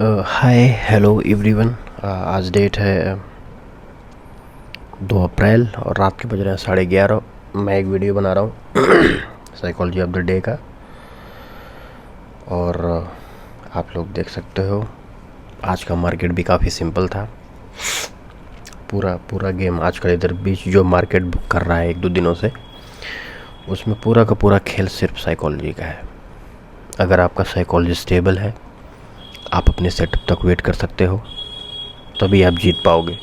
Hi hello everyone. आज date है 2 अप्रैल और रात के बज रहे हैं 11:30। मैं एक वीडियो बना रहा हूँ साइकोलॉजी ऑफ द डे का, और आप लोग देख सकते हो आज का मार्केट भी काफ़ी सिंपल था। पूरा गेम आजकल इधर बीच जो मार्केट बुक कर रहा है 1-2 दिनों से, उसमें पूरा का पूरा खेल सिर्फ साइकोलॉजी का है। अगर आपका साइकोलॉजी स्टेबल है, आप अपने सेटअप तक वेट कर सकते हो, तभी आप जीत पाओगे।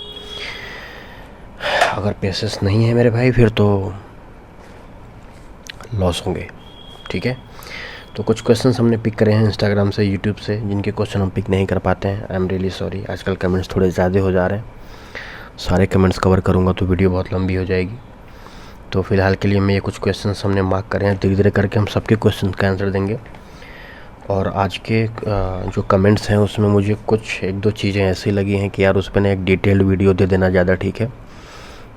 अगर पेशेंस नहीं है मेरे भाई, फिर तो लॉस होंगे। ठीक है, तो कुछ क्वेश्चंस हमने पिक करे हैं इंस्टाग्राम से, यूट्यूब से, जिनके क्वेश्चन हम पिक नहीं कर पाते हैं। I am really sorry. आजकल कमेंट्स थोड़े ज़्यादा हो जा रहे हैं, सारे कमेंट्स कवर करूँगा तो वीडियो बहुत लंबी हो जाएगी। तो फ़िलहाल के लिए मैं ये कुछ क्वेश्चंस हमने मार्क करे हैं, धीरे धीरे करके हम सबके क्वेश्चन का आंसर देंगे। और आज के जो कमेंट्स हैं उसमें मुझे कुछ 1-2 चीज़ें ऐसी लगी हैं कि यार उस पर ना एक डिटेल्ड वीडियो दे देना ज़्यादा ठीक है,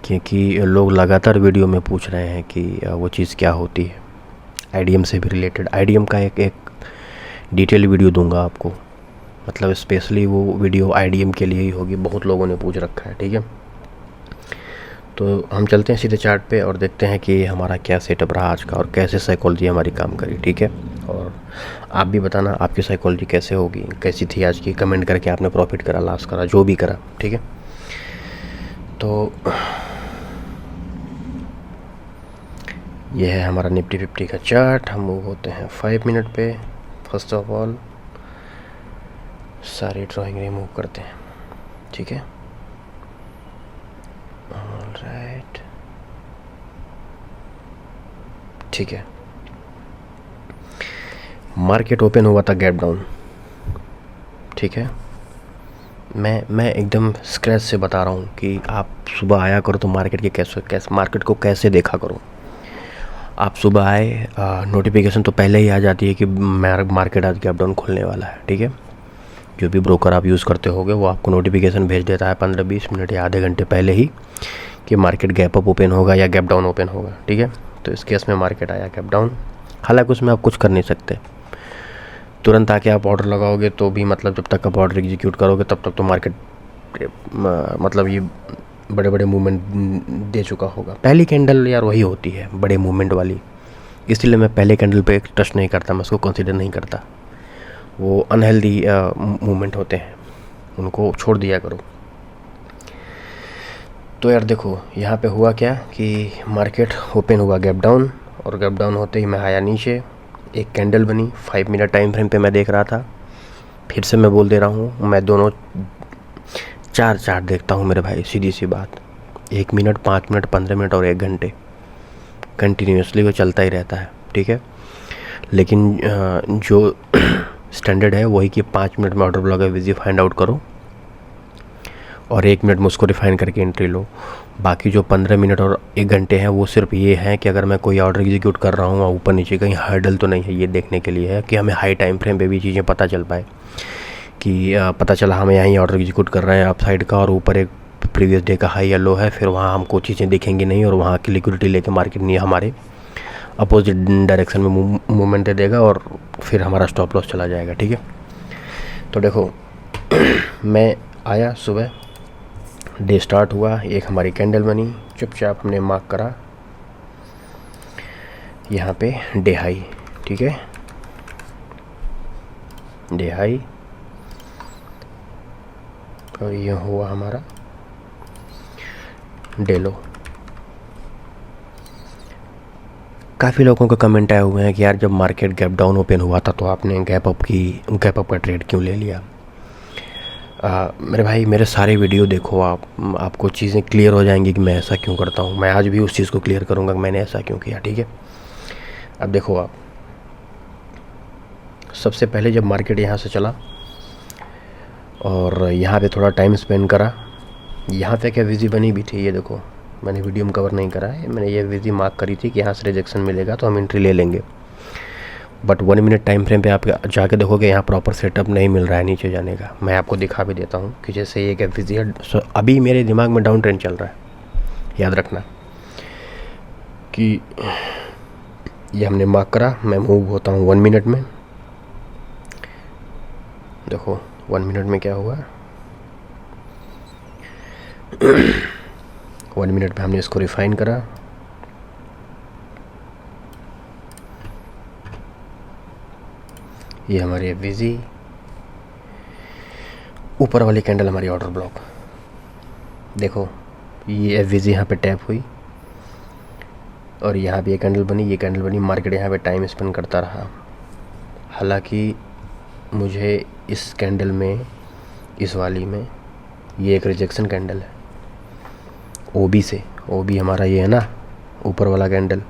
क्योंकि लोग लगातार वीडियो में पूछ रहे हैं कि वो चीज़ क्या होती है। आईडीएम से भी रिलेटेड, आईडीएम का एक डिटेल वीडियो दूंगा आपको, मतलब स्पेशली वो वीडियो आईडीएम के लिए ही होगी। बहुत लोगों ने पूछ रखा है। ठीक है, तो हम चलते हैं सीधे चार्ट पे और देखते हैं कि हमारा क्या सेटअप रहा आज का और कैसे साइकोलॉजी हमारी काम करी। ठीक है, और आप भी बताना आपकी साइकोलॉजी कैसे होगी, कैसी थी आज की, कमेंट करके आपने प्रॉफिट करा, लॉस करा, जो भी करा। ठीक है, तो यह है हमारा निफ्टी 50 का चार्ट। हम मूव होते हैं 5 मिनट पे। फर्स्ट ऑफ ऑल सारी ड्राइंग रिमूव करते हैं। ठीक है, ऑलराइट, ठीक है। मार्केट ओपन हुआ था गैप डाउन। ठीक है, मैं एकदम स्क्रैच से बता रहा हूँ कि आप सुबह आया करो तो मार्केट के कैसे मार्केट को कैसे देखा करो। आप सुबह आए, नोटिफिकेशन तो पहले ही आ जाती है कि मार्केट आज गैप डाउन खुलने वाला है। ठीक है, जो भी ब्रोकर आप यूज़ करते होगे वो आपको नोटिफिकेशन भेज देता है 15-20 मिनट या आधे घंटे पहले ही कि मार्केट गैप अप ओपन होगा या गैप डाउन ओपन होगा। ठीक है, तो इस केस में मार्केट आया गैप डाउन। हालांकि उसमें आप कुछ कर नहीं सकते, तुरंत आके आप ऑर्डर लगाओगे तो भी, मतलब जब तक आप ऑर्डर एग्जीक्यूट करोगे तब तक तो मार्केट मतलब ये बड़े बड़े मूवमेंट दे चुका होगा। पहली कैंडल यार वही होती है बड़े मूवमेंट वाली, इसलिए मैं पहले कैंडल पे टच नहीं करता, मैं उसको कंसिडर नहीं करता। वो अनहेल्दी मूवमेंट होते हैं, उनको छोड़ दिया करो। तो यार देखो यहाँ पे हुआ क्या कि मार्केट ओपन हुआ गैप डाउन, और गैप डाउन होते ही मैं आया नीचे, एक कैंडल बनी 5 मिनट टाइम फ्रेम पे मैं देख रहा था। फिर से मैं बोल दे रहा हूँ, मैं दोनों 4 चार्ट देखता हूँ मेरे भाई, सीधी सी बात। 1 मिनट, 5 मिनट, 15 मिनट और 1 घंटे कंटिन्यूसली वो चलता ही रहता है। ठीक है, लेकिन जो स्टैंडर्ड है वही कि 5 मिनट में ऑर्डर ब्लॉक है विजी फाइंड आउट करो और 1 मिनट में उसको रिफाइन करके एंट्री लो। बाकी जो 15 मिनट और 1 घंटे हैं वो सिर्फ ये है कि अगर मैं कोई ऑर्डर एग्जीक्यूट कर रहा हूँ ऊपर नीचे कहीं हर्डल तो नहीं है, ये देखने के लिए है कि हमें हाई टाइम फ्रेम पे भी चीज़ें पता चल पाए कि पता चला हमें यहीं ऑर्डर एग्जीक्यूट कर रहे हैं अप साइड का, और ऊपर एक प्रीवियस डे का हाई या लो है, फिर वहाँ हमको चीज़ें दिखेंगी नहीं और वहाँ की लिक्विडिटी लेके मार्केट नहीं हमारे अपोजिट डायरेक्शन में मूवमेंट दे देगा और फिर हमारा स्टॉप लॉस चला जाएगा। ठीक है, तो देखो मैं आया सुबह, डे स्टार्ट हुआ, एक हमारी कैंडल बनी, चुपचाप हमने मार्क करा यहाँ पे डे हाई। ठीक है, डे हाई, और ये हुआ हमारा डे लो। काफ़ी लोगों का कमेंट आए हुए हैं कि यार जब मार्केट गैप डाउन ओपन हुआ था तो आपने गैप अप का ट्रेड क्यों ले लिया। मेरे भाई मेरे सारे वीडियो देखो आपको चीज़ें क्लियर हो जाएंगी कि मैं ऐसा क्यों करता हूँ। मैं आज भी उस चीज़ को क्लियर करूँगा कि मैंने ऐसा क्यों किया। ठीक है, अब देखो आप, सबसे पहले जब मार्केट यहाँ से चला और यहाँ पे थोड़ा टाइम स्पेंड करा, यहाँ पे क्या विजी बनी भी थी, ये देखो मैंने वीडियो में कवर नहीं करा है, मैंने ये विजी मार्क करी थी कि यहाँ से रिजेक्शन मिलेगा तो हम एंट्री ले लेंगे। बट 1 मिनट टाइम फ्रेम पे आप जाके देखोगे यहाँ प्रॉपर सेटअप नहीं मिल रहा है नीचे जाने का। मैं आपको दिखा भी देता हूँ कि जैसे ये गैप विजी है, अभी मेरे दिमाग में डाउन ट्रेंड चल रहा है, याद रखना कि ये हमने मार्क करा। मैं मूव होता हूँ 1 मिनट में, देखो 1 मिनट में क्या हुआ, 1 मिनट में हमने इसको रिफाइन करा। ये हमारी एफवीजी, ऊपर वाली कैंडल हमारी ऑर्डर ब्लॉक। देखो ये एफवीजी यहाँ पे टैप हुई और यहाँ भी ये कैंडल बनी, ये कैंडल बनी। मार्केट यहाँ पे टाइम स्पेंड करता रहा। हालांकि मुझे इस कैंडल में, इस वाली में, ये एक रिजेक्शन कैंडल है ओबी से। ओबी हमारा ये है ना ऊपर वाला कैंडल,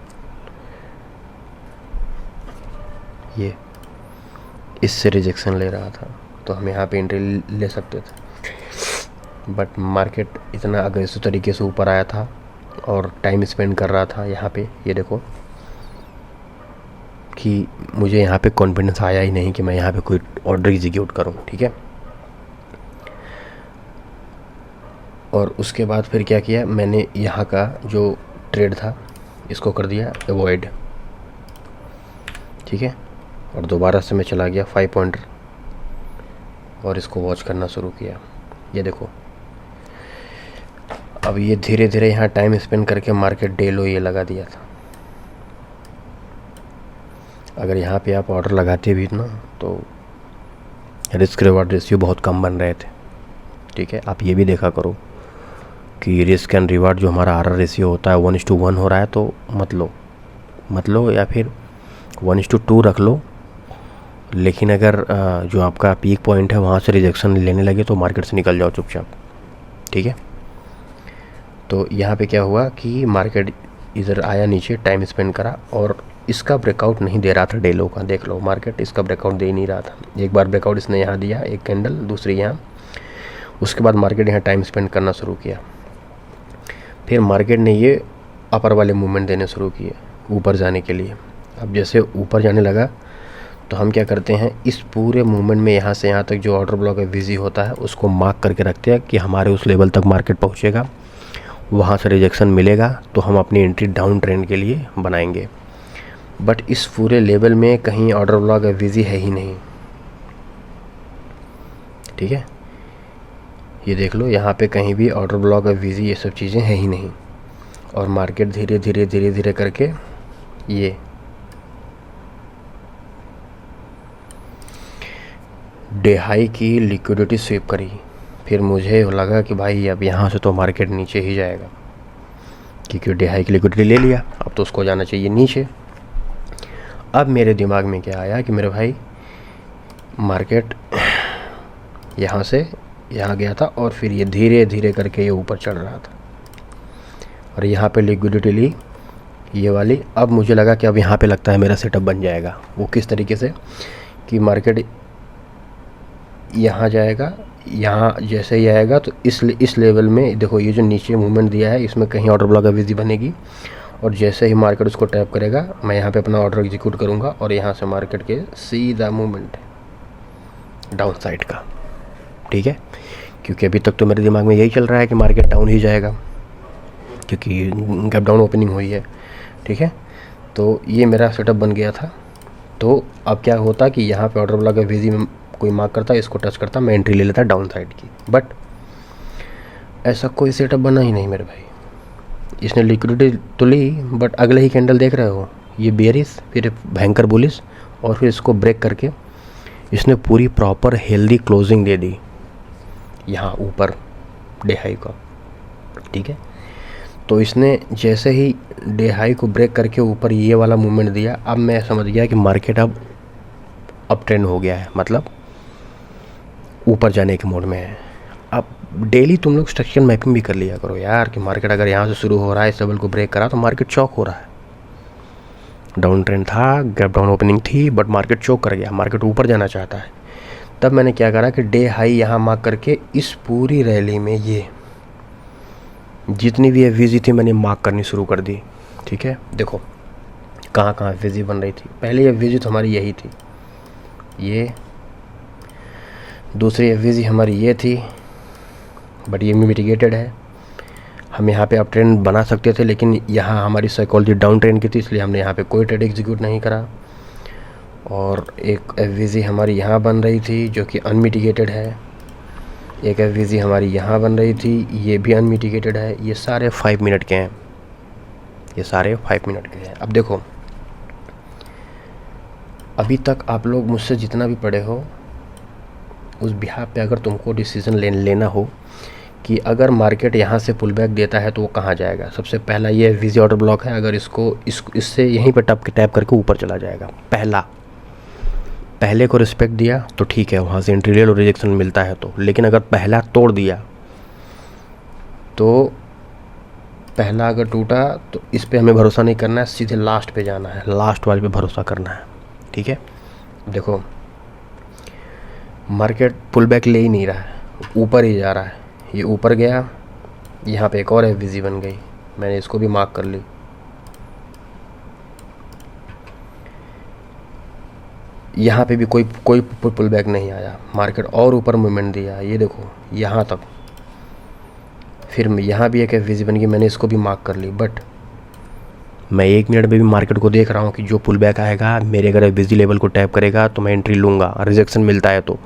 ये इससे रिजेक्शन ले रहा था, तो हम यहाँ पे एंट्री ले सकते थे। बट मार्केट इतना अग्रेसिव तरीके से ऊपर आया था और टाइम स्पेंड कर रहा था यहाँ पे। ये देखो कि मुझे यहाँ पे कॉन्फिडेंस आया ही नहीं कि मैं यहाँ पे कोई ऑर्डर एग्जीक्यूट करूँ, ठीक है। और उसके बाद फिर क्या किया, मैंने यहाँ का जो ट्रेड था इसको कर दिया अवॉइड, ठीक है। और दोबारा से मैं चला गया 5 पॉइंटर और इसको वॉच करना शुरू किया। ये देखो अब ये धीरे धीरे यहाँ टाइम स्पेंड करके मार्केट डे लो ये लगा दिया था। अगर यहाँ पे आप ऑर्डर लगाते भी ना तो रिस्क रिवार्ड रेशियो बहुत कम बन रहे थे, ठीक है। आप ये भी देखा करो कि रिस्क एंड रिवार्ड जो हमारा आरआर रेशियो होता है 1:1 हो रहा है, तो मत लो या फिर 1:2 रख लो। लेकिन अगर जो आपका पीक पॉइंट है वहाँ से रिजेक्शन लेने लगे तो मार्केट से निकल जाओ चुपचाप, ठीक है। तो यहाँ पे क्या हुआ कि मार्केट इधर आया, नीचे टाइम स्पेंड करा और इसका ब्रेकआउट नहीं दे रहा था डे लो का। देख लो मार्केट इसका ब्रेकआउट दे नहीं रहा था। एक बार ब्रेकआउट इसने यहाँ दिया, एक कैंडल, दूसरी यहाँ। उसके बाद मार्केट यहाँ टाइम स्पेंड करना शुरू किया। फिर मार्केट ने ये अपर वाले मूवमेंट देने शुरू किए ऊपर जाने के लिए। अब जैसे ऊपर जाने लगा तो हम क्या करते हैं, इस पूरे मूवमेंट में यहाँ से यहाँ तक जो ऑर्डर ब्लॉक एफवीजी होता है उसको मार्क करके रखते हैं कि हमारे उस लेवल तक मार्केट पहुँचेगा, वहाँ से रिजेक्शन मिलेगा तो हम अपनी एंट्री डाउन ट्रेंड के लिए बनाएंगे। बट इस पूरे लेवल में कहीं ऑर्डर ब्लॉक एफवीजी है ही नहीं, ठीक है। ये देख लो यहाँ पे कहीं भी ऑर्डर ब्लॉक एफवीजी ये सब चीज़ें हैं ही नहीं। और मार्केट धीरे धीरे करके ये डे हाई की लिक्विडिटी स्वीप करी। फिर मुझे लगा कि भाई अब यहाँ से तो मार्केट नीचे ही जाएगा, क्योंकि डे हाई की लिक्विडिटी ले लिया, अब तो उसको जाना चाहिए नीचे। अब मेरे दिमाग में क्या आया कि मेरे भाई मार्केट यहाँ से यहाँ गया था और फिर ये धीरे धीरे करके ये ऊपर चढ़ रहा था और यहाँ पे लिक्विडिटी ली ये वाली। अब मुझे लगा कि अब यहाँ पे लगता है मेरा सेटअप बन जाएगा। वो किस तरीके से कि मार्केट यहाँ जाएगा, यहाँ जैसे ही आएगा तो इस लेवल में देखो ये जो नीचे मूवमेंट दिया है इसमें कहीं ऑर्डर ब्लॉक एफवीजी बनेगी और जैसे ही मार्केट उसको टैप करेगा मैं यहाँ पे अपना ऑर्डर एग्जीक्यूट करूँगा और यहाँ से मार्केट के सीधा मूवमेंट डाउन साइड का, ठीक है। क्योंकि अभी तक तो मेरे दिमाग में यही चल रहा है कि मार्केट डाउन ही जाएगा क्योंकि गैप डाउन ओपनिंग हुई है, ठीक है। तो ये मेरा सेटअप बन गया था। तो अब क्या होता कि यहाँ पे ऑर्डर ब्लॉक एफवीजी में कोई मार्क करता, इसको टच करता, मैं एंट्री ले लेता डाउन साइड की। बट ऐसा कोई सेटअप बना ही नहीं मेरे भाई। इसने लिक्विडिटी तो ली बट अगले ही कैंडल देख रहे हो ये बेयरिश, फिर भयंकर बुलिश और फिर इसको ब्रेक करके इसने पूरी प्रॉपर हेल्दी क्लोजिंग दे दी यहाँ ऊपर डे हाई का, ठीक है। तो इसने जैसे ही डे हाई को ब्रेक करके ऊपर ये वाला मूवमेंट दिया, अब मैं समझ गया कि मार्केट अब अप ट्रेंड हो गया है, मतलब ऊपर जाने के मोड में है। अब डेली तुम लोग स्ट्रक्चरल मैपिंग भी कर लिया करो यार कि मार्केट अगर यहाँ से शुरू हो रहा है, इस लेवल को ब्रेक करा तो मार्केट चौक हो रहा है। डाउन ट्रेंड था, गैप डाउन ओपनिंग थी बट मार्केट चौक कर गया, मार्केट ऊपर जाना चाहता है। तब मैंने क्या करा कि डे हाई यहाँ मार्क करके इस पूरी रैली में ये जितनी भी एफवीजी थी मैंने मार्क करनी शुरू कर दी, ठीक है। देखो कहाँ कहाँ एफवीजी बन रही थी। पहले एफवीजी तो हमारी यही थी, ये दूसरी एफवीजी हमारी ये थी बट ये मिटिगेटेड है। हम यहाँ पे अप ट्रेंड बना सकते थे लेकिन यहाँ हमारी साइकोलॉजी डाउन ट्रेंड की थी, इसलिए हमने यहाँ पे कोई ट्रेड एग्जीक्यूट नहीं करा। और एक एफवीजी हमारी यहाँ बन रही थी जो कि अनमिटिगेटेड है, एक एफवीजी हमारी यहाँ बन रही थी, ये भी अनमिटिगेटेड है। ये सारे 5 मिनट के हैं, ये सारे 5 मिनट के हैं। अब देखो, अभी तक आप लोग मुझसे जितना भी पढ़े हो उस बिहाफ पे अगर तुमको डिसीज़न लेना हो कि अगर मार्केट यहाँ से पुल बैक देता है तो वो कहाँ जाएगा, सबसे पहला ये एफवीजी ऑर्डर ब्लॉक है। अगर इससे यहीं पे टैप करके ऊपर चला जाएगा, पहले को रिस्पेक्ट दिया तो ठीक है, वहाँ से एंट्री ले लो, रिजेक्शन मिलता है तो। लेकिन अगर पहला तोड़ दिया तो पहला अगर टूटा तो इस पे हमें भरोसा नहीं करना है, सीधे लास्ट पे जाना है, लास्ट वाले पे भरोसा करना है, ठीक है। देखो मार्केट पुल बैक ले ही नहीं रहा है, ऊपर ही जा रहा है। ये ऊपर गया, यहाँ पे एक और एफवीजी बन गई, मैंने इसको भी मार्क कर ली। यहाँ पे भी कोई पुल बैक नहीं आया, मार्केट और ऊपर मूवमेंट दिया, ये देखो यहाँ तक। फिर यहाँ भी एक एफवीजी बन गई, मैंने इसको भी मार्क कर ली। बट मैं 1 मिनट में भी मार्केट को देख रहा हूँ कि जो पुल बैक आएगा मेरे अगर एफवीजी लेवल को टैप करेगा तो मैं एंट्री लूँगा, रिजेक्शन मिलता है तो,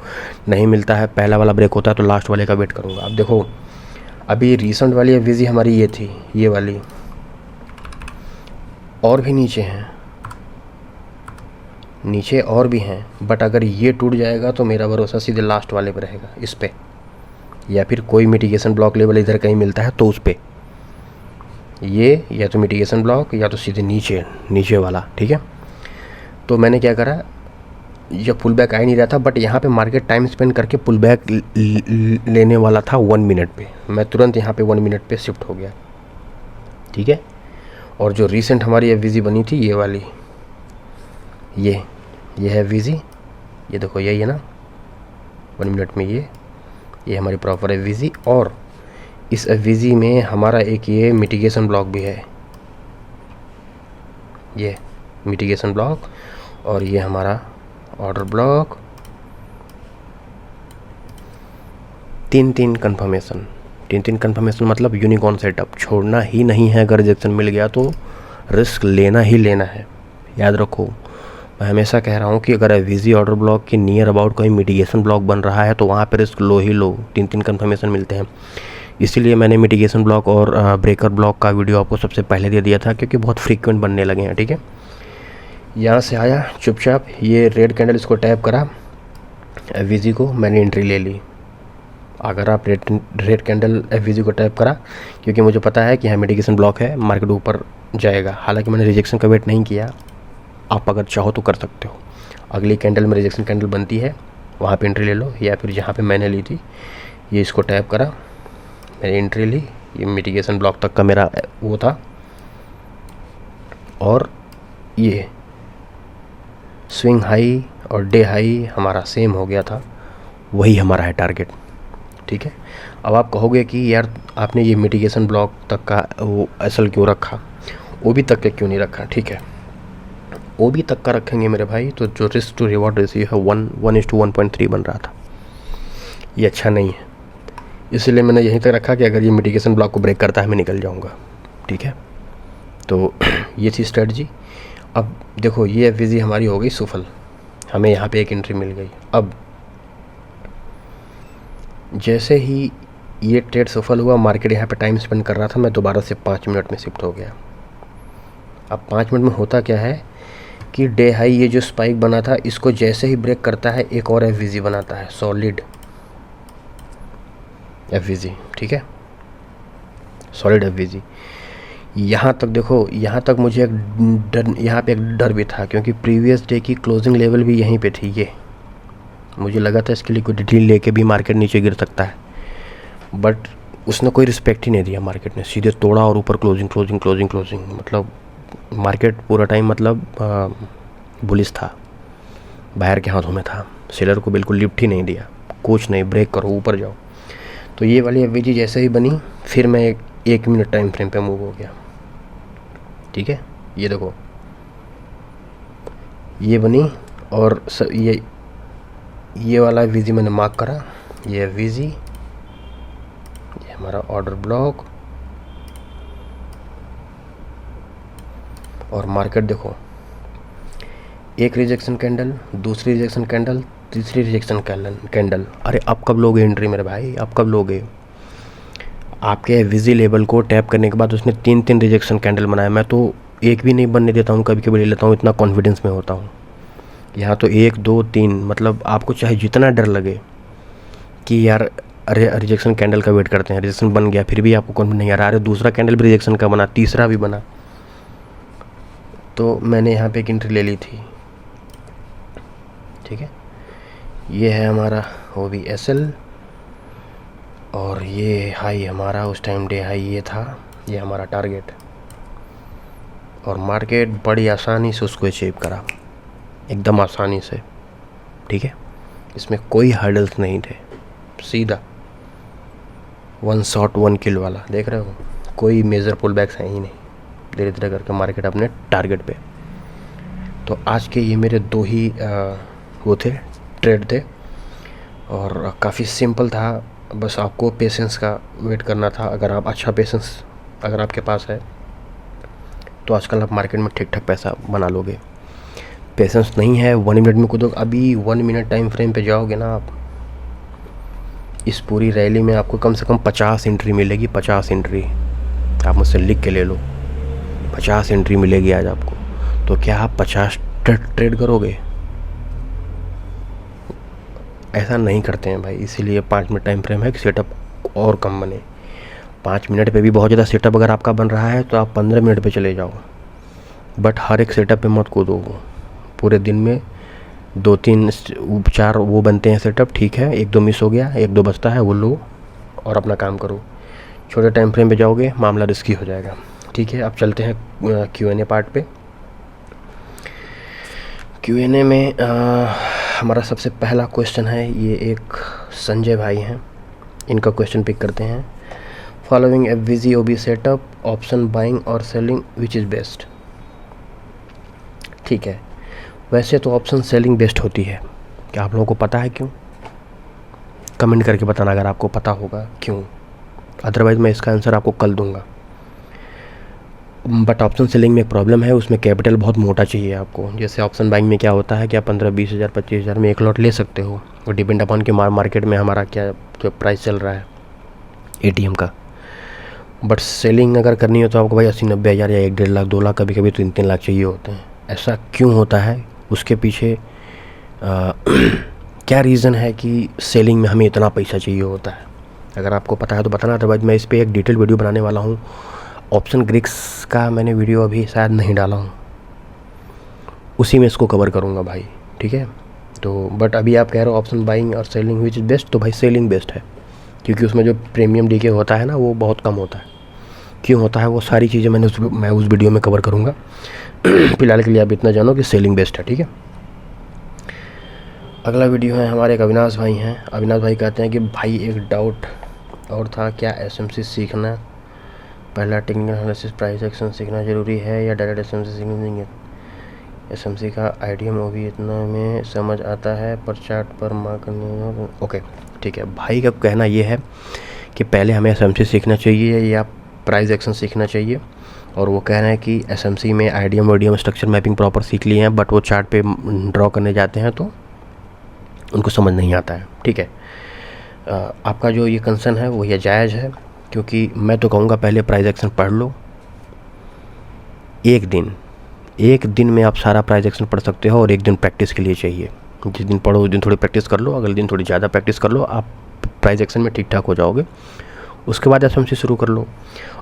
नहीं मिलता है, पहला वाला ब्रेक होता है तो लास्ट वाले का वेट करूँगा। अब देखो, अभी रिसेंट वाली एफवीजी हमारी ये थी, ये वाली, और भी नीचे हैं, नीचे और भी हैं। बट अगर ये टूट जाएगा तो मेरा भरोसा सीधे लास्ट वाले पे रहेगा, इस पे, या फिर कोई मिटिगेशन ब्लॉक लेवल इधर कहीं मिलता है तो उस पे, ये या तो मिटिगेशन ब्लॉक या तो सीधे नीचे वाला, ठीक है। तो मैंने क्या करा, ये पुल बैक आ ही नहीं रहा था, बट यहाँ पे मार्केट टाइम स्पेंड करके पुल बैक लेने वाला था 1 मिनट पे, मैं तुरंत यहाँ पे 1 मिनट पे शिफ्ट हो गया, ठीक है। और जो रिसेंट हमारी एफवीजी बनी थी ये वाली, ये है एफवीजी, ये देखो यही है ना, 1 मिनट में ये हमारी प्रॉपर एफवीजी। और इस एफवीजी में हमारा एक ये मिटिगेशन ब्लॉक भी है, ये मिटिगेशन ब्लॉक, और ये हमारा ऑर्डर ब्लॉक। 3 कन्फर्मेशन मतलब यूनिकॉर्न सेटअप, छोड़ना ही नहीं है। अगर रिजेक्शन मिल गया तो रिस्क लेना ही लेना है, याद रखो। मैं हमेशा कह रहा हूँ कि अगर एफवीजी ऑर्डर ब्लॉक के नियर अबाउट कोई मिटिगेशन ब्लॉक बन रहा है तो वहाँ पर रिस्क लो ही लो, 3 कन्फर्मेशन मिलते हैं। इसीलिए मैंने मिटिगेशन ब्लॉक और ब्रेकर ब्लॉक का वीडियो आपको सबसे पहले दे दिया था, क्योंकि बहुत फ्रीक्वेंट बनने लगे हैं, ठीक है। यहाँ से आया चुपचाप, ये रेड कैंडल, इसको टैप करा एफवीजी को, मैंने एंट्री ले ली। अगर आप रेड कैंडल एफवीजी को टैप करा, क्योंकि मुझे पता है कि यहाँ मिटिगेशन ब्लॉक है, मार्केट ऊपर जाएगा। हालांकि मैंने रिजेक्शन का वेट नहीं किया, आप अगर चाहो तो कर सकते हो। अगली कैंडल में रिजेक्शन कैंडल बनती है, वहाँ पे एंट्री ले लो, या फिर जहाँ पे मैंने ली थी, ये इसको टैप करा, मैंने एंट्री ली। ये मिटिगेशन ब्लॉक तक का मेरा वो था, और ये स्विंग हाई और डे हाई हमारा सेम हो गया था, वही हमारा है टारगेट, ठीक है। अब आप कहोगे कि यार आपने ये मिटिगेशन ब्लॉक तक का वो एसएल क्यों रखा, ओबी तक का क्यों नहीं रखा, ठीक है। ओबी तक का रखेंगे मेरे भाई तो जो रिस्क टू रिवॉर्ड रेशियो है 1:1.3 बन रहा था, ये अच्छा नहीं है। इसलिए मैंने यहीं तक रखा कि अगर ये मिटिगेशन ब्लॉक को ब्रेक करता है मैं निकल जाऊंगा, ठीक है। तो ये थी स्ट्रेटजी। अब देखो ये एफवीजी हमारी हो गई सफल, हमें यहाँ पे एक एंट्री मिल गई। अब जैसे ही ये ट्रेड सफल हुआ, मार्केट यहाँ पे टाइम स्पेंड कर रहा था, मैं दोबारा से 5 मिनट में शिफ्ट हो गया। अब 5 मिनट में होता क्या है कि डे हाई ये जो स्पाइक बना था, इसको जैसे ही ब्रेक करता है एक और एफवीजी बनाता है, सॉलिड एफवीजी, ठीक है, सॉलिड एफवीजी। यहाँ तक देखो, यहाँ तक मुझे यहाँ पे एक डर भी था, क्योंकि प्रीवियस डे की क्लोजिंग लेवल भी यहीं पे थी। ये मुझे लगा था इसकी लिक्विडिटी लेके भी मार्केट नीचे गिर सकता है, बट उसने कोई रिस्पेक्ट ही नहीं दिया। मार्केट ने सीधे तोड़ा और ऊपर क्लोजिंग, मतलब मार्केट पूरा टाइम मतलब बुलिश था, बाहर के हाथों में था। सेलर को बिल्कुल लिफ्ट ही नहीं दिया, कुछ नहीं, ब्रेक करो ऊपर जाओ। तो ये वाली एफवीजी जैसे ही बनी, फिर मैं 1 मिनट टाइम फ्रेम पे मूव हो गया, ठीक है। ये देखो ये बनी, और ये वाला एफवीजी मैंने मार्क करा, ये एफवीजी, ये हमारा ऑर्डर ब्लॉक, और मार्केट देखो एक रिजेक्शन कैंडल, दूसरी रिजेक्शन कैंडल, तीसरी रिजेक्शन कैंडल। अरे अब कब लोगे एंट्री मेरे भाई, अब कब लोगे? आपके विजी लेवल को टैप करने के बाद उसने 3 रिजेक्शन कैंडल बनाया। मैं तो एक भी नहीं बनने देता हूँ, कभी कभी ले लेता हूँ, इतना कॉन्फिडेंस में होता हूँ। यहाँ तो 1 2 3, मतलब आपको चाहे जितना डर लगे कि यार अरे रिजेक्शन कैंडल का वेट करते हैं, रिजेक्शन बन गया, फिर भी आपको कॉन्फिडेंस नहीं आ रहा, अरे दूसरा कैंडल भी रिजेक्शन का बना, तीसरा भी बना, तो मैंने यहाँ पे एक एंट्री ले ली थी। ठीक है, ये है हमारा OVSL और ये हाई हमारा उस टाइम डे हाई ये था, ये हमारा टारगेट। और मार्केट बड़ी आसानी से उसको अचीव करा, एकदम आसानी से। ठीक है, इसमें कोई हर्डल्स नहीं थे, सीधा 1 शॉट 1 किल वाला। देख रहे हो, कोई मेजर पुल बैक्स हैं ही नहीं, धीरे धीरे करके मार्केट अपने टारगेट पे। तो आज के ये मेरे 2 ही वो थे, ट्रेड थे, और काफ़ी सिंपल था। बस आपको पेशेंस का वेट करना था। अगर आप अच्छा पेशेंस अगर आपके पास है तो आजकल आप मार्केट में ठीक ठाक पैसा बना लोगे। पेशेंस नहीं है, 1 मिनट में कूदो। अभी 1 मिनट टाइम फ्रेम पे जाओगे ना आप, इस पूरी रैली में आपको कम से कम 50 एंट्री मिलेगी। 50 एंट्री आप मुझसे लिख के ले लो, 50 एंट्री मिलेगी आज आपको। तो क्या आप 50 ट्रेड करोगे? ऐसा नहीं करते हैं भाई, इसीलिए 5 मिनट टाइम फ्रेम है कि सेटअप और कम बने। 5 मिनट पे भी बहुत ज़्यादा सेटअप अगर आपका बन रहा है तो आप 15 मिनट पे चले जाओ, बट हर एक सेटअप पे मत कूदो। पूरे दिन में 2 3 4 वो बनते हैं सेटअप, ठीक है, 1 2 मिस हो गया, 1 2 बचता है, वो लो और अपना काम करो। छोटे टाइम फ्रेम पे जाओगे मामला रिस्की हो जाएगा। ठीक है, अब चलते हैं Q&A पार्ट पे। Q&A में हमारा सबसे पहला क्वेश्चन है, ये एक संजय भाई हैं, इनका क्वेश्चन पिक करते हैं। फॉलोइंग ए विजी OB सेटअप, ऑप्शन बाइंग और सेलिंग विच इज़ बेस्ट? ठीक है, वैसे तो ऑप्शन सेलिंग बेस्ट होती है। क्या आप लोगों को पता है क्यों? कमेंट करके बताना अगर आपको पता होगा क्यों, अदरवाइज़ मैं इसका आंसर आपको कल दूंगा। बट ऑप्शन सेलिंग में एक प्रॉब्लम है, उसमें कैपिटल बहुत मोटा चाहिए आपको। जैसे ऑप्शन बाइंग में क्या होता है कि आप 15 20 हज़ार 25 हज़ार में एक लॉट ले सकते हो, वो डिपेंड अपॉन कि मार्केट में हमारा क्या जो प्राइस चल रहा है ATM का। बट सेलिंग अगर करनी हो तो आपको भाई 80 90 हज़ार या 1 1.5 लाख 2 लाख, कभी कभी 3 3 लाख चाहिए होते हैं। ऐसा क्यों होता है? उसके पीछे क्या रीज़न है कि सेलिंग में हमें इतना पैसा चाहिए होता है? अगर आपको पता है तो बताना, अदरवाइज मैं इस पर एक डिटेल वीडियो बनाने वाला हूँ। ऑप्शन ग्रीक्स का मैंने वीडियो अभी शायद नहीं डाला हूँ, उसी में इसको कवर करूँगा भाई। ठीक है, तो बट अभी आप कह रहे हो ऑप्शन बाइंग और सेलिंग विच इज़ बेस्ट, तो भाई सेलिंग बेस्ट है, क्योंकि उसमें जो प्रीमियम डीके होता है ना वो बहुत कम होता है। क्यों होता है वो सारी चीज़ें मैं उस वीडियो में कवर करूँगा। फिलहाल के लिए आप इतना जानो कि सेलिंग बेस्ट है। ठीक है, अगला वीडियो है हमारे एक अविनाश भाई हैं। अविनाश भाई कहते हैं कि भाई एक डाउट और था, क्या SMC सीखना पहला टेक्निकल एनालिसिस प्राइस एक्शन सीखना ज़रूरी है या डायरेक्ट SMC सीखना नहीं है? SMC का IDM OB इतना में समझ आता है, पर चार्ट पर मार्क करने। ओके ठीक है, भाई का कहना ये है कि पहले हमें SMC सीखना चाहिए या प्राइस एक्शन सीखना चाहिए, और वो कह रहे हैं कि SMC में IDM ODM structure mapping proper सीख लिए हैं, बट वो चार्ट पे ड्रॉ करने जाते हैं तो उनको समझ नहीं आता है। ठीक है, आपका जो ये कंसर्न है वो ये जायज़ है, क्योंकि मैं तो कहूँगा पहले प्राइस एक्शन पढ़ लो। एक दिन में आप सारा प्राइस एक्शन पढ़ सकते हो, और एक दिन प्रैक्टिस के लिए चाहिए। जिस दिन पढ़ो उस दिन थोड़ी प्रैक्टिस कर लो, अगले दिन थोड़ी ज़्यादा प्रैक्टिस कर लो, आप प्राइस एक्शन में ठीक ठाक हो जाओगे। उसके बाद SMC शुरू कर लो।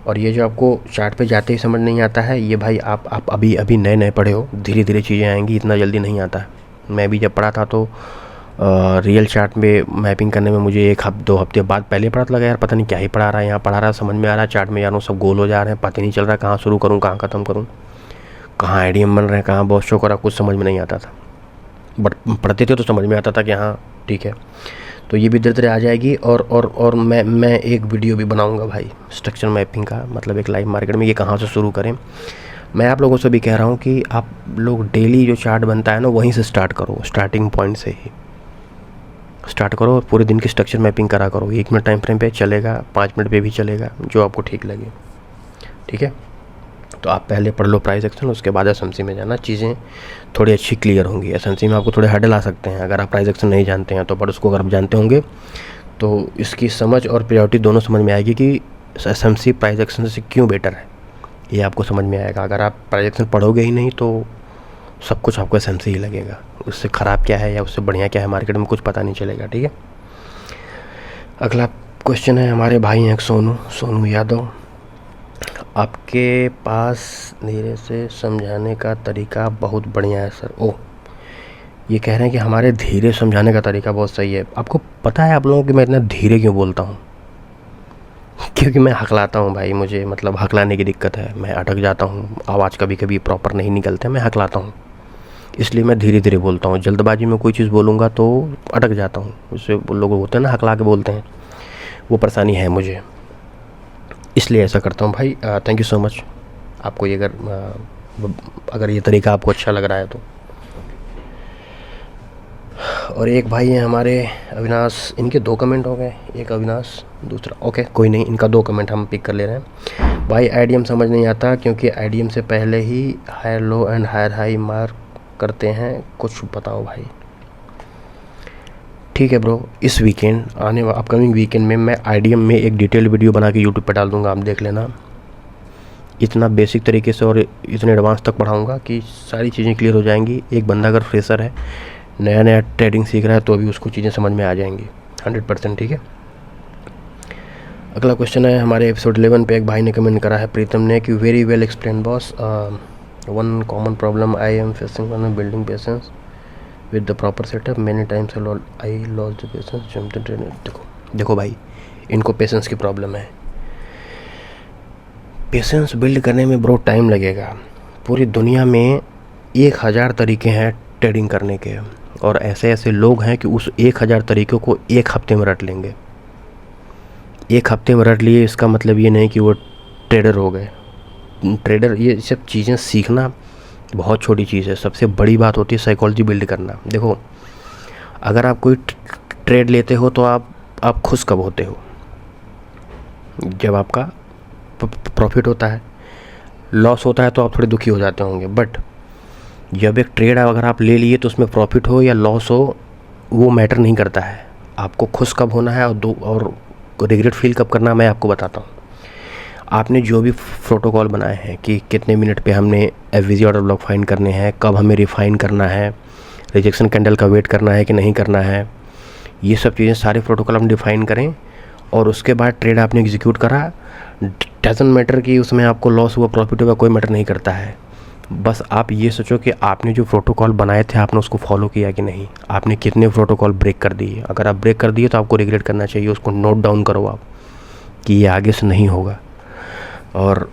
और ये जो आपको चार्ट पे जाते ही समझ नहीं आता है, ये भाई आप अभी नए पढ़े हो, धीरे धीरे चीज़ें आएंगी, इतना जल्दी नहीं आता है। मैं भी जब पढ़ा था तो रियल चार्ट में मैपिंग करने में मुझे 1-2 हफ्ते बाद पहले पता लगा यार पता नहीं क्या ही पढ़ा रहा है, यहाँ पढ़ा रहा है समझ में आ रहा है, चार्ट में यार सब गोल हो जा रहे हैं, पता नहीं चल रहा कहाँ शुरू करूँ कहाँ ख़त्म करूँ, कहाँ IDM बन रहे हैं, कहाँ बॉस शो करा, कुछ समझ में नहीं आता था। बट पढ़ते थे तो समझ में आता था कि हाँ ठीक है। तो ये भी धीरे धीरे आ जाएगी। और मैं एक वीडियो भी बनाऊँगा भाई स्ट्रक्चर मैपिंग का, मतलब एक लाइव मार्केट में ये कहाँ से शुरू करें। मैं आप लोगों से भी कह रहा हूँ कि आप लोग डेली जो चार्ट बनता है ना वहीं से स्टार्ट करो, स्टार्टिंग पॉइंट से ही स्टार्ट करो, और पूरे दिन की स्ट्रक्चर मैपिंग करा करो। 1 मिनट टाइम फ्रेम पे चलेगा, 5 मिनट पे भी चलेगा, जो आपको ठीक लगे। ठीक है, तो आप पहले पढ़ लो प्राइस एक्शन, उसके बाद एसएमसी में जाना, चीज़ें थोड़ी अच्छी क्लियर होंगी। एसएमसी में आपको थोड़े हर्डल आ सकते हैं अगर आप प्राइस एक्शन नहीं जानते हैं तो, पर उसको अगर आप जानते होंगे तो इसकी समझ और प्रायोरिटी दोनों समझ में आएगी कि एसएमसी प्राइस एक्शन से क्यों बेटर है, ये आपको समझ में आएगा। अगर आप प्राइस एक्शन पढ़ोगे ही नहीं तो सब कुछ आपको एसएमसी ही लगेगा, उससे ख़राब क्या है या उससे बढ़िया क्या है मार्केट में कुछ पता नहीं चलेगा, ठीक है। अगला क्वेश्चन है, हमारे भाई हैं सोनू यादव, आपके पास धीरे से समझाने का तरीका बहुत बढ़िया है सर। ओह, ये कह रहे हैं कि हमारे धीरे समझाने का तरीका बहुत सही है। आपको पता है आप लोगों कि मैं इतना धीरे क्यों बोलता हूँ? क्योंकि मैं हकलाता हूँ भाई, मुझे मतलब हकलाने की दिक्कत है, मैं अटक जाता हूँ, आवाज़ कभी कभी प्रॉपर नहीं निकलते, मैं हकलाता हूँ, इसलिए मैं धीरे धीरे बोलता हूँ। जल्दबाजी में कोई चीज़ बोलूँगा तो अटक जाता हूँ, उससे लोग होते हैं ना हकला के बोलते हैं, वो परेशानी है मुझे, इसलिए ऐसा करता हूँ भाई। Thank you so much. आपको ये अगर ये तरीका आपको अच्छा लग रहा है तो। और एक भाई हैं हमारे अविनाश, इनके 2 कमेंट हो गए, एक अविनाश दूसरा, ओके कोई नहीं, इनका 2 कमेंट हम पिक कर ले रहे हैं। भाई आईडीएम समझ नहीं आता क्योंकि आईडीएम से पहले ही higher low and higher high mark करते हैं, कुछ बताओ भाई। ठीक है ब्रो, इस वीकेंड अपकमिंग वीकेंड में मैं आईडीएम में एक डिटेल वीडियो बना के यूट्यूब पर डाल दूँगा, आप देख लेना। इतना बेसिक तरीके से और इतने एडवांस तक पढ़ाऊँगा कि सारी चीज़ें क्लियर हो जाएंगी। एक बंदा अगर फ्रेशर है, नया ट्रेडिंग सीख रहा है, तो अभी उसको चीज़ें समझ में आ जाएंगी 100%, ठीक है। अगला क्वेश्चन है, हमारे एपिसोड 11 पे एक भाई ने कमेंट करा है, प्रीतम ने, कि very well explain boss, one common problem I am facing one building patience with the proper setup, many times I loss the patience. देखो भाई, इनको पेशेंस की प्रॉब्लम है। पेशेंस बिल्ड करने में ब्रो टाइम लगेगा। पूरी दुनिया में 1000 तरीके हैं ट्रेडिंग करने के, और ऐसे ऐसे लोग हैं कि उस 1000 तरीक़ों को 1 हफ्ते में रट लेंगे। 1 हफ्ते में रट लिए इसका मतलब ये नहीं कि वो ट्रेडर हो गए। ट्रेडर, ये सब चीज़ें सीखना बहुत छोटी चीज़ है, सबसे बड़ी बात होती है साइकोलॉजी बिल्ड करना। देखो, अगर आप कोई ट्रेड लेते हो तो आप खुश कब होते हो? जब आपका प्रॉफिट होता है। लॉस होता है तो आप थोड़े दुखी हो जाते होंगे, बट जब एक ट्रेड अगर आप ले लिए तो उसमें प्रॉफिट हो या लॉस हो, वो मैटर नहीं करता है। आपको खुश कब होना है और रिग्रेट फील कब करना है, मैं आपको बताता हूँ। आपने जो भी प्रोटोकॉल बनाए हैं कि कितने मिनट पे हमने एफवीजी ऑर्डर ब्लॉक फाइंड करने हैं, कब हमें रिफाइन करना है, रिजेक्शन कैंडल का वेट करना है कि नहीं करना है, ये सब चीज़ें सारे प्रोटोकॉल हम डिफाइन करें, और उसके बाद ट्रेड आपने एग्जीक्यूट करा। डजंट मैटर कि उसमें आपको लॉस हुआ प्रॉफिट हुआ, कोई मैटर नहीं करता है। बस आप ये सोचो कि आपने जो प्रोटोकॉल बनाए थे आपने उसको फॉलो किया कि नहीं, आपने कितने प्रोटोकॉल ब्रेक कर दिए। अगर आप ब्रेक कर दिए तो आपको रिग्रेट करना चाहिए, उसको नोट डाउन करो आप कि ये आगे से नहीं होगा। और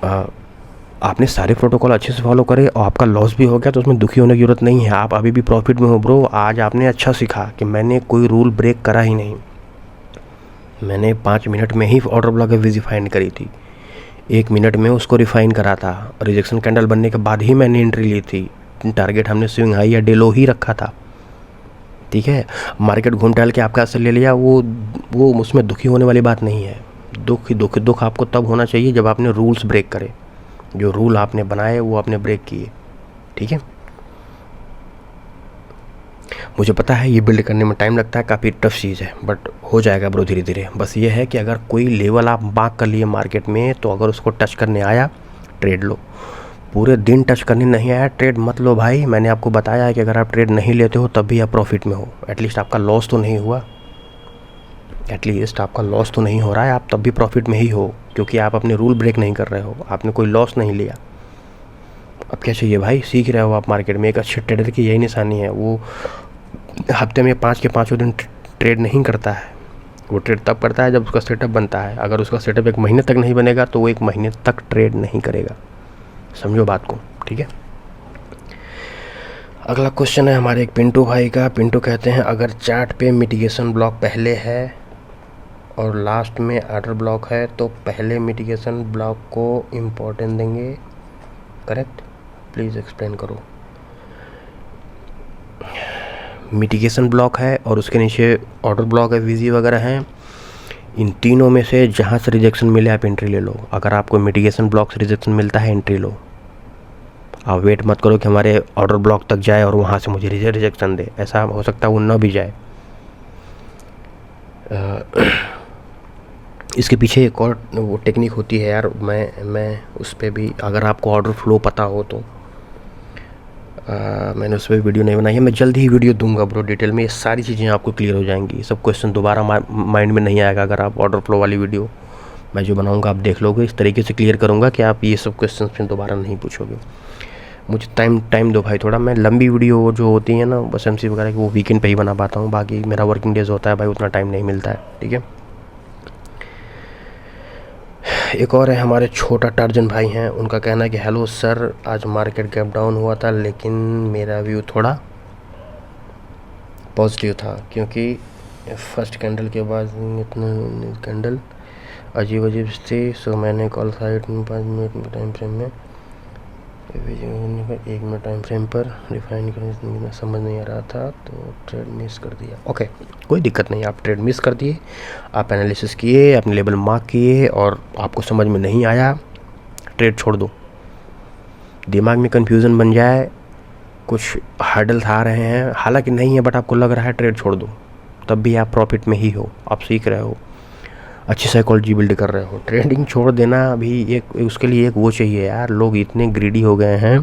आपने सारे प्रोटोकॉल अच्छे से फॉलो करे और आपका लॉस भी हो गया तो उसमें दुखी होने की ज़रूरत नहीं है, आप अभी भी प्रॉफिट में हो ब्रो। आज आपने अच्छा सीखा कि मैंने कोई रूल ब्रेक करा ही नहीं, मैंने 5 मिनट में ही ऑर्डर ब्लॉक एफवीजी फाइंड करी थी, 1 मिनट में उसको रिफाइन करा था, रिजेक्शन कैंडल बनने के बाद ही मैंने एंट्री ली थी, टारगेट हमने स्विंग हाई या डे लो ही रखा था, ठीक है। मार्केट घूम टहल के आपका असर ले लिया, वो उसमें दुखी होने वाली बात नहीं है। दुख आपको तब होना चाहिए जब आपने रूल्स ब्रेक करे, जो रूल आपने बनाए वो आपने ब्रेक किए, ठीक है। मुझे पता है ये बिल्ड करने में टाइम लगता है, काफ़ी टफ चीज़ है, बट हो जाएगा ब्रो धीरे धीरे। बस ये है कि अगर कोई लेवल आप मार्क कर लिए मार्केट में, तो अगर उसको टच करने आया ट्रेड लो, पूरे दिन टच करने नहीं आया ट्रेड मत लो भाई। मैंने आपको बताया है कि अगर आप ट्रेड नहीं लेते हो तब भी आप प्रॉफिट में हो, एटलीस्ट आपका लॉस तो नहीं हुआ, एटलीस्ट आपका लॉस तो नहीं हो रहा है, आप तब भी प्रॉफिट में ही हो, क्योंकि आप अपने रूल ब्रेक नहीं कर रहे हो, आपने कोई लॉस नहीं लिया। अब क्या चाहिए भाई, सीख रहे हो आप मार्केट में। एक अच्छे ट्रेडर की यही निशानी है, वो हफ्ते में 5 के 5 दिन ट्रेड नहीं करता है, वो ट्रेड तब करता है जब उसका सेटअप बनता है। अगर उसका सेटअप 1 महीने तक नहीं बनेगा तो वो 1 महीने तक ट्रेड नहीं करेगा, समझो बात को, ठीक है। अगला क्वेश्चन है हमारे एक पिंटू भाई का। पिंटू कहते हैं, अगर चार्ट पे मिटिगेशन ब्लॉक पहले है और लास्ट में ऑर्डर ब्लॉक है तो पहले मिटिगेशन ब्लॉक को इम्पोर्टेंस देंगे, करेक्ट? प्लीज़ एक्सप्लेन करो। मिटिगेशन ब्लॉक है और उसके नीचे ऑर्डर ब्लॉक है, वीजी वगैरह हैं, इन तीनों में से जहाँ से रिजेक्शन मिले आप एंट्री ले लो। अगर आपको मिटिगेशन ब्लॉक से रिजेक्शन मिलता है एंट्री लो। आप वेट मत करो कि हमारे ऑर्डर ब्लॉक तक जाए और वहाँ से मुझे रिजेक्शन दे, ऐसा हो सकता है वो ना भी जाए। इसके पीछे एक और वो टेक्निक होती है यार, मैं उस पर भी, अगर आपको ऑर्डर फ्लो पता हो तो मैंने उस पर वीडियो नहीं बनाई है, मैं जल्द ही वीडियो दूंगा ब्रो डिटेल में। ये सारी चीज़ें आपको क्लियर हो जाएंगी, ये सब क्वेश्चन दोबारा माइंड में नहीं आएगा। अगर आप ऑर्डर फ्लो वाली वीडियो मैं जो बनाऊंगा आप देख लोगे, इस तरीके से क्लियर करूंगा कि आप ये सब क्वेश्चन फिर दोबारा नहीं पूछोगे। मुझे टाइम दो भाई थोड़ा, मैं लंबी वीडियो जो होती है ना बस एमसी वगैरह की, वो वीकेंड पे ही बना पाता हूँ। बाकी मेरा वर्किंग डेज होता है भाई, उतना टाइम नहीं मिलता है, ठीक है। एक और है हमारे छोटा टार्जन भाई हैं, उनका कहना है कि हेलो सर, आज मार्केट गैप डाउन हुआ था लेकिन मेरा व्यू थोड़ा पॉजिटिव था क्योंकि फर्स्ट कैंडल के बाद इतना कैंडल अजीब थी। सो मैंने कॉल साइड में 5 मिनट टाइम फ्रेम में 1 मिनट टाइम फ्रेम पर रिफाइन करना समझ नहीं आ रहा था तो ट्रेड मिस कर दिया। ओके, कोई दिक्कत नहीं, आप ट्रेड मिस कर दिए, आप एनालिसिस किए, अपने लेवल मार्क किए और आपको समझ में नहीं आया, ट्रेड छोड़ दो। दिमाग में कन्फ्यूज़न बन जाए, कुछ हर्डल्स आ रहे हैं, हालांकि नहीं है बट आपको लग रहा है, ट्रेड छोड़ दो, तब भी आप प्रॉफिट में ही हो, आप सीख रहे हो, अच्छी साइकोलॉजी बिल्ड कर रहे हो। ट्रेडिंग छोड़ देना अभी एक, उसके लिए एक वो चाहिए यार। लोग इतने ग्रीडी हो गए हैं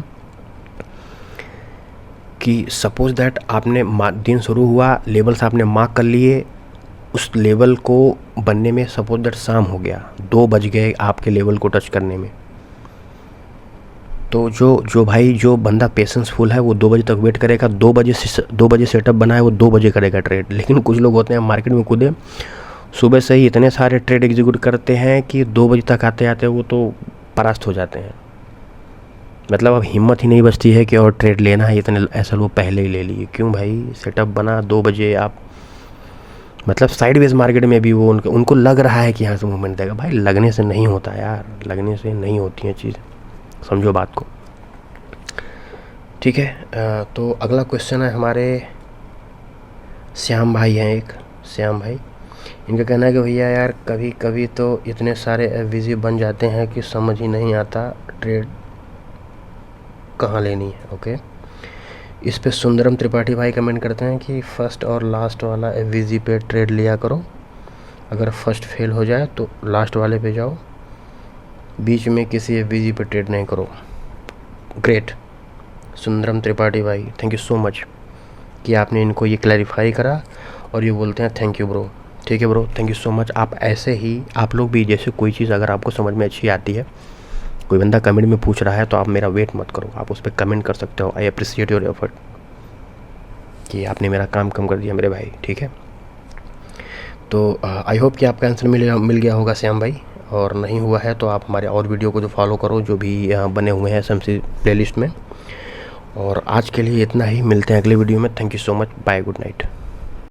कि सपोज दैट आपने दिन शुरू हुआ, लेवल्स आपने मार्क कर लिए, उस लेवल को बनने में सपोज दैट शाम हो गया, 2 बज गए आपके लेवल को टच करने में, तो जो बंदा पेशेंसफुल है वो 2 बजे तक वेट करेगा। 2 बजे सेटअप बना है, वो 2 बजे करेगा ट्रेड। लेकिन कुछ लोग होते हैं मार्केट में कूदे, सुबह से ही इतने सारे ट्रेड एग्जीक्यूट करते हैं कि 2 बजे तक आते आते वो तो परास्त हो जाते हैं। मतलब अब हिम्मत ही नहीं बचती है कि और ट्रेड लेना है, इतने ऐसा वो पहले ही ले लिए। क्यों भाई, सेटअप बना 2 बजे, आप मतलब साइडवेज मार्केट में भी वो उनको लग रहा है कि यहाँ से मूवमेंट देगा। भाई लगने से नहीं होता यार, लगने से नहीं होती हैं चीज़, समझो बात को, ठीक है। तो अगला क्वेश्चन है हमारे श्याम भाई हैं, एक श्याम भाई, इनका कहना है कि भैया यार कभी कभी तो इतने सारे एफवीजी बन जाते हैं कि समझ ही नहीं आता ट्रेड कहाँ लेनी है। ओके, इस पे सुंदरम त्रिपाठी भाई कमेंट करते हैं कि फर्स्ट और लास्ट वाला एफवीजी पे ट्रेड लिया करो, अगर फर्स्ट फेल हो जाए तो लास्ट वाले पे जाओ, बीच में किसी एफवीजी पे ट्रेड नहीं करो। ग्रेट सुंदरम त्रिपाठी भाई, थैंक यू सो मच कि आपने इनको ये क्लैरिफाई करा और ये बोलते हैं थैंक यू ब्रो। ठीक है bro, thank you so much. आप ऐसे ही, आप लोग भी जैसे कोई चीज़ अगर आपको समझ में अच्छी आती है, कोई बंदा कमेंट में पूछ रहा है तो आप मेरा वेट मत करो, आप उस पर कमेंट कर सकते हो। आई अप्रिशिएट योर एफर्ट कि आपने मेरा काम कम कर दिया मेरे भाई, ठीक है। तो आई होप कि आपका आंसर मिल गया होगा श्याम भाई, और नहीं हुआ है तो आप हमारे और वीडियो को जो फॉलो करो, जो भी बने हुए हैं SMC प्लेलिस्ट में। और आज के लिए इतना ही, मिलते हैं अगले वीडियो में। Thank you so much, bye, good night.